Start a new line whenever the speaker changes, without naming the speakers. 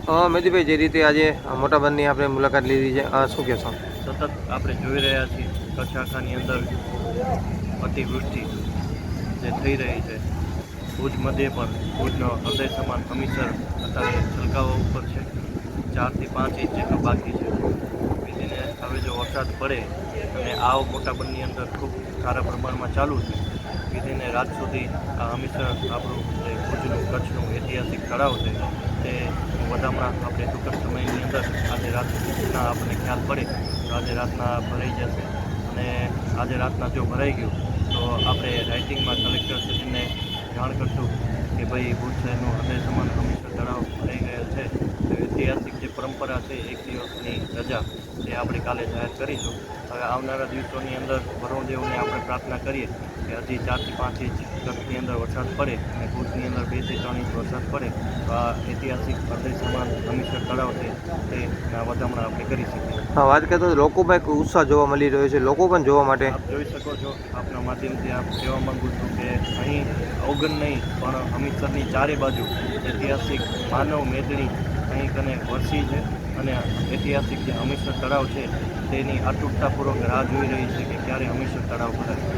મેદીભાઈ, જે રીતે આજે મોટા બંધની આપણે મુલાકાત લીધી છે, શું કહેશો?
સતત આપણે જોઈ રહ્યા છીએ કચ્છ આખાની અંદર અતિવૃષ્ટિ જે થઈ રહી છે. ભુજ મધ્યે પણ ભુજનો હૃદય સમાન હમીસર અત્યારે છલકાવા ઉપર છે. 4 થી 5 ઇંચ જેટલું બાકી છે. એને હવે જો વરસાદ પડે અને આવ મોટા બંધની અંદર ખૂબ સારા પ્રમાણમાં ચાલુ છે, વિધિને રાત સુધી આ હમીસર આપણું જે ભુજનું કચ્છનું ઐતિહાસિક તળાવ છે તે વધામણા આપણે ટૂંક જ સમયની અંદર આજે રાતના આપણને ખ્યાલ પડે તો આજે રાતના ભરાઈ જશે. અને આજે રાતના જો ભરાઈ ગયું તો આપણે રાઇટિંગમાં કલેક્ટરશ્રીને જાણ કરશું કે ભાઈ ભુજ શહેરનું હૃદય સમાન હમીસર તળાવ ભરાઈ ગયેલ છે. તો ઐતિહાસિક જે પરંપરા છે 1 દિવસની રજા તે આપણે કાલે જાહેર કરીશું. હવે આવનારા દિવસોની અંદર વરુણદેવને આપણે પ્રાર્થના કરીએ કે હજી 4 થી 5 ઇંચ કચ્છની અંદર વરસાદ પડે અને ભુજની અંદર 2 થી 3 ઇંચ વરસાદ પડે તો આ ઐતિહાસિક હૃદય સમાન હમીસર તળાવ છે તેના વધામણા આપણે કરી શકીએ.
વાત કરતો લોકોમાં એક ઉત્સાહ જોવા મળી રહ્યો છે, લોકો પણ જોવા માટે.
આપ જોઈ શકો છો, આપના માધ્યમથી આપ કહેવા માગું છું કે અહીં અવગણ નહીં પણ હમીસરની ચારે બાજુ ઐતિહાસિક માનવ મેદની અહીં કને વરસી છે અને ઐતિહાસિક જે હમીસર તળાવ છે તેની આતુરતાપૂર્વક રાહ જોઈ રહી છે કે ક્યારે હમીસર તળાવ ભરાય.